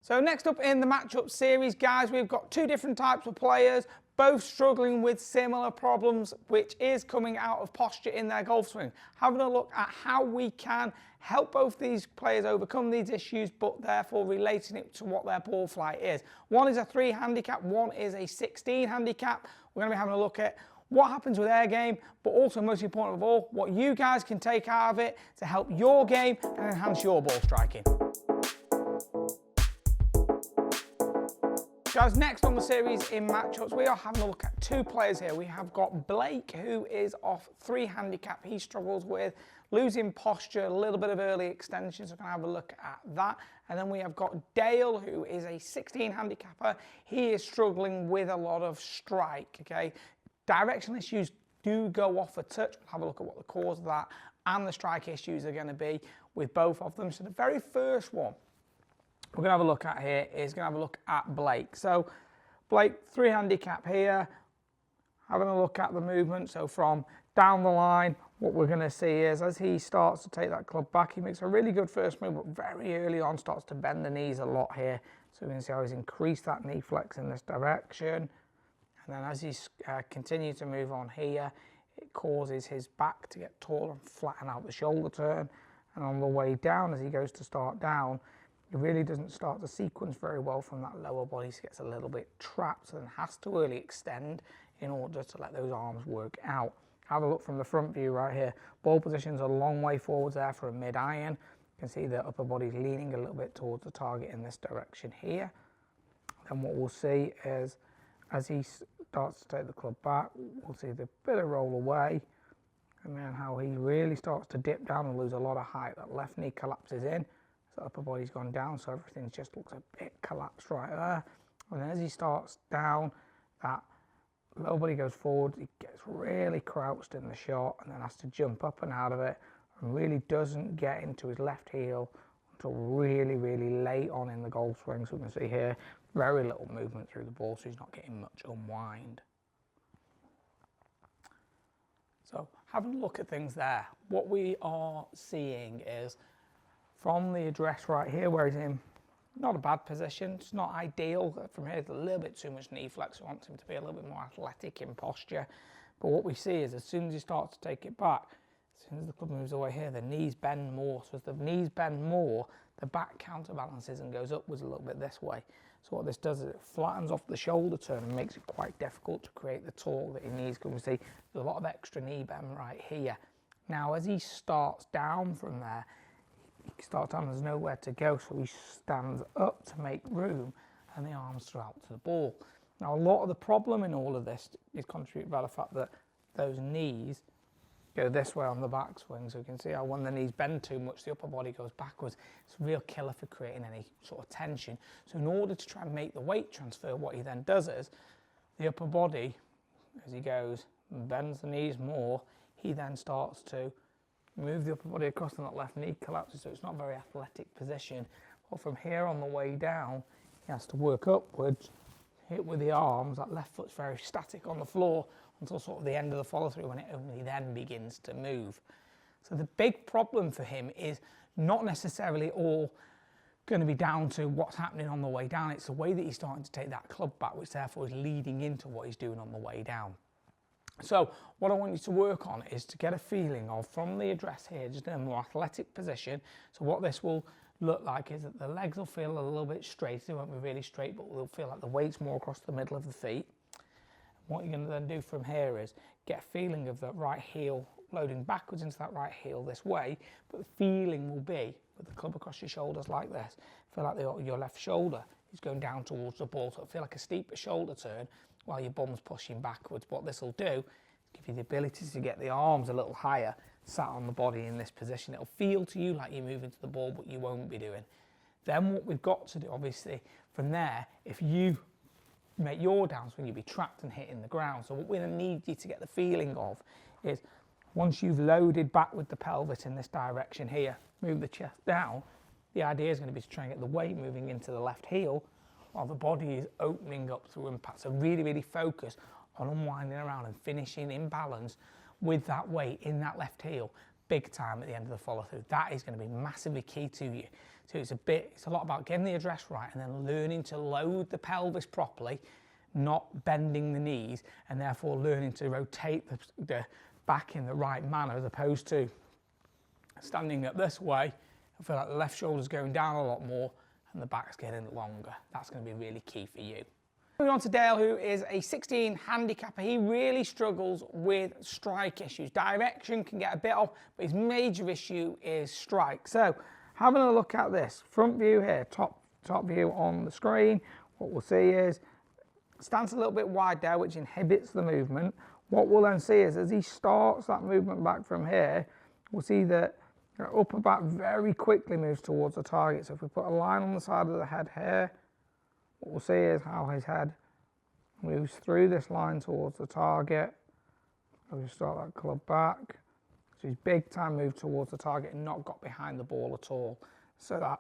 So next up in the matchup series, guys, we've got two different types of players, both struggling with similar problems, which is coming out of posture in their golf swing. Having a look at how we can help both these players overcome these issues, but therefore relating it to what their ball flight is. One is a 3 handicap, one is a 16 handicap. We're going to be having a look at what happens with their game, but also most important of all, what you guys can take out of it to help your game and enhance your ball striking. Guys, next on the series in matchups, we are having a look at two players here. We have got Blake, who is off 3 handicap. He struggles with losing posture, a little bit of early extension, so we're going to have a look at that. And then we have got Dale, who is a 16 handicapper. He is struggling with a lot of strike, okay? Directional issues do go off a touch. We'll have a look at what the cause of that and the strike issues are going to be with both of them. So the very first one we're going to have a look at here is going to have a look at Blake. So Blake, 3 handicap here, having a look at the movement. So from down the line, what we're going to see is as he starts to take that club back, he makes a really good first move, but very early on starts to bend the knees a lot here. So we can see how he's increased that knee flex in this direction. And then as he's continued to move on here, it causes his back to get taller and flatten out the shoulder turn. And on the way down, as he goes to start down, he really doesn't start to sequence very well from that lower body, so he gets a little bit trapped and has to early extend in order to let those arms work out. Have a look from the front view right here. Ball position's a long way forwards there for a mid-iron. You can see the upper body's leaning a little bit towards the target in this direction here. And what we'll see is as he starts to take the club back, we'll see the bit of roll away, and then how he really starts to dip down and lose a lot of height. That left knee collapses in. The upper body's gone down, so everything just looks a bit collapsed right there. And then as he starts down, that lower body goes forward, he gets really crouched in the shot and then has to jump up and out of it, and really doesn't get into his left heel until really, really late on in the golf swing. So we can see here, very little movement through the ball, so he's not getting much unwind. So having a look at things there, what we are seeing is from the address right here, where he's in not a bad position. It's not ideal. From here, it's a little bit too much knee flex. We want him to be a little bit more athletic in posture. But what we see is as soon as he starts to take it back, as soon as the club moves away here, the knees bend more. So as the knees bend more, the back counterbalances and goes upwards a little bit this way. So what this does is it flattens off the shoulder turn and makes it quite difficult to create the torque that he needs. Because we see there's a lot of extra knee bend right here. Now, as he starts down from there, he starts down, there's nowhere to go, so he stands up to make room and the arms throw out to the ball. Now, a lot of the problem in all of this is contributed by the fact that those knees go this way on the backswing. So you can see how when the knees bend too much, the upper body goes backwards. It's a real killer for creating any sort of tension. So in order to try and make the weight transfer, what he then does is the upper body, as he goes and bends the knees more, he then starts to move the upper body across and that left knee collapses, so it's not a very athletic position. But from here on the way down, he has to work upwards, hit with the arms. That left foot's very static on the floor until sort of the end of the follow through, when it only then begins to move. So the big problem for him is not necessarily all going to be down to what's happening on the way down. It's the way that he's starting to take that club back, which therefore is leading into what he's doing on the way down. So what I want you to work on is to get a feeling of, from the address here, just in a more athletic position. So what this will look like is that the legs will feel a little bit straight. They won't be really straight, but they'll feel like the weight's more across the middle of the feet. What you're going to then do from here is get a feeling of the right heel loading backwards into that right heel this way, but the feeling will be with the club across your shoulders like this. Feel like your left shoulder is going down towards the ball, so it'll feel like a steeper shoulder turn while your bum's pushing backwards. What this will do is give you the ability to get the arms a little higher, sat on the body in this position. It'll feel to you like you're moving to the ball, but you won't be doing. Then what we've got to do, obviously, from there, if you make your downswing, you'll be trapped and hitting the ground. So what we're going to need you to get the feeling of is, once you've loaded back with the pelvis in this direction here, move the chest down, the idea is going to be to try and get the weight moving into the left heel while the body is opening up through impact. So really, really focus on unwinding around and finishing in balance with that weight in that left heel big time at the end of the follow through. That is going to be massively key to you So it's a lot about getting the address right and then learning to load the pelvis properly, not bending the knees, and therefore learning to rotate the back in the right manner, as opposed to standing up this way. I feel like the left shoulder's going down a lot more and the back's getting longer. That's going to be really key for you. Moving on to Dale, who is a 16 handicapper. He really struggles with strike issues. Direction can get a bit off, but his major issue is strike. So having a look at this front view here, top view on the screen, what we'll see is stance a little bit wide there, which inhibits the movement. What we'll then see is as he starts that movement back from here, we'll see that upper back very quickly moves towards the target. So if we put a line on the side of the head here, what we'll see is how his head moves through this line towards the target. We'll just start that club back. So he's big time moved towards the target and not got behind the ball at all. So that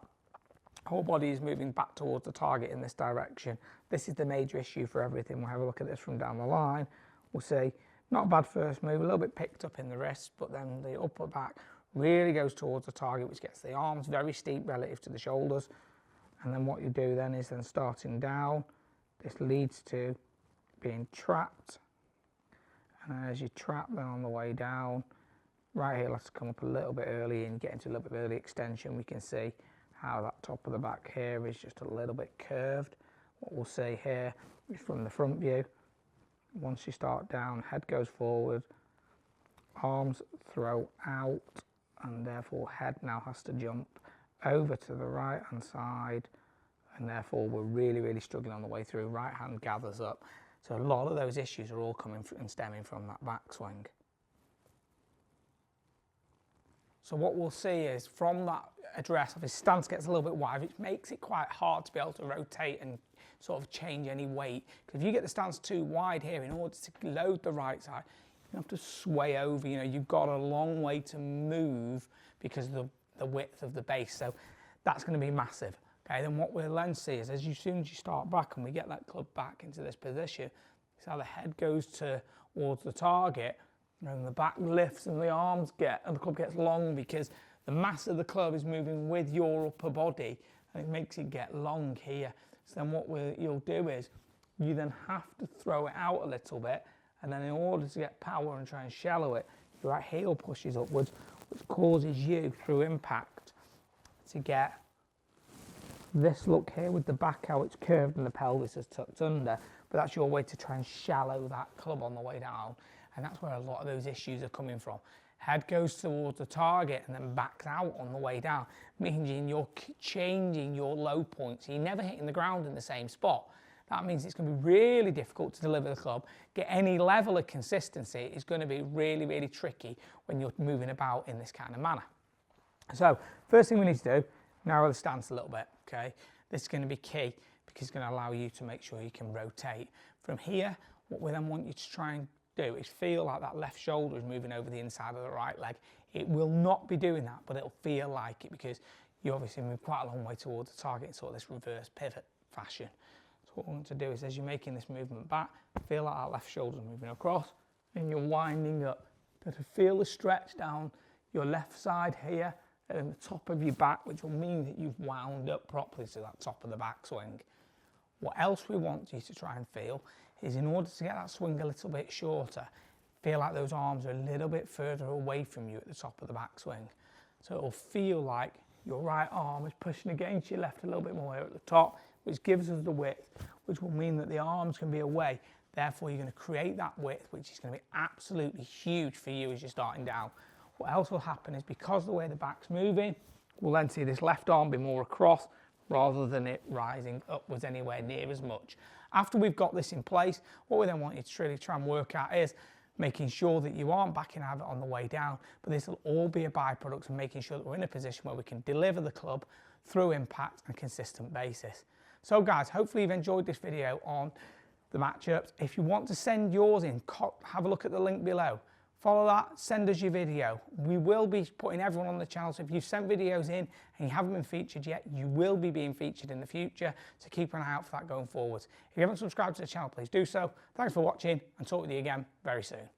whole body is moving back towards the target in this direction. This is the major issue for everything. We'll have a look at this from down the line. We'll see, not a bad first move, a little bit picked up in the wrist, but then the upper back really goes towards the target, which gets the arms very steep relative to the shoulders. And then what you do then is then starting down, this leads to being trapped. And then as you trap then on the way down, right here, let's come up a little bit early and get into a little bit early extension. We can see how that top of the back here is just a little bit curved. What we'll see here is from the front view, once you start down, head goes forward, arms throw out, and therefore head now has to jump over to the right hand side, and therefore we're really struggling on the way through. Right hand gathers up. So a lot of those issues are all coming and stemming from that backswing. So what we'll see is from that address, if his stance gets a little bit wide, which makes it quite hard to be able to rotate and sort of change any weight. Because if you get the stance too wide here, in order to load the right side, you have to sway over. You know, you've got a long way to move because of the width of the base. So that's going to be massive. Okay, then what we'll then see is as soon as you start back and we get that club back into this position, it's how the head goes towards the target, and the back lifts and the arms and the club gets long because the mass of the club is moving with your upper body and it makes it get long here. So then what you'll do is you then have to throw it out a little bit, and then in order to get power and try and shallow it, your right heel pushes upwards, which causes you through impact to get this look here with the back how it's curved and the pelvis is tucked under. But that's your way to try and shallow that club on the way down, and that's where a lot of those issues are coming from. Head goes towards the target and then backs out on the way down, meaning you're changing your low points. You're never hitting the ground in the same spot. That means it's going to be really difficult to deliver the club. Get any level of consistency is going to be really tricky when you're moving about in this kind of manner. So first thing we need to do, narrow the stance a little bit, okay? This is going to be key because it's going to allow you to make sure you can rotate. From here, what we then want you to try and do is feel like that left shoulder is moving over the inside of the right leg. It will not be doing that, but it'll feel like it because you obviously move quite a long way towards the target in sort of this reverse pivot fashion. So what we want to do is as you're making this movement back, feel like that left shoulder is moving across and you're winding up. But to feel the stretch down your left side here and the top of your back, which will mean that you've wound up properly to that top of the backswing. What else we want you to try and feel is in order to get that swing a little bit shorter, feel like those arms are a little bit further away from you at the top of the backswing. So it'll feel like your right arm is pushing against your left a little bit more here at the top, which gives us the width, which will mean that the arms can be away. Therefore, you're going to create that width, which is going to be absolutely huge for you as you're starting down. What else will happen is because of the way the back's moving, we'll then see this left arm be more across rather than it rising upwards anywhere near as much. After we've got this in place, what we then want you to really try and work out is making sure that you aren't backing out of it on the way down, but this will all be a byproduct of making sure that we're in a position where we can deliver the club through impact and consistent basis. So guys, hopefully you've enjoyed this video on the matchups. If you want to send yours in, have a look at the link below. Follow that, send us your video. We will be putting everyone on the channel, so if you've sent videos in and you haven't been featured yet, you will be being featured in the future, so keep an eye out for that going forwards. If you haven't subscribed to the channel, please do so. Thanks for watching, and talk with you again very soon.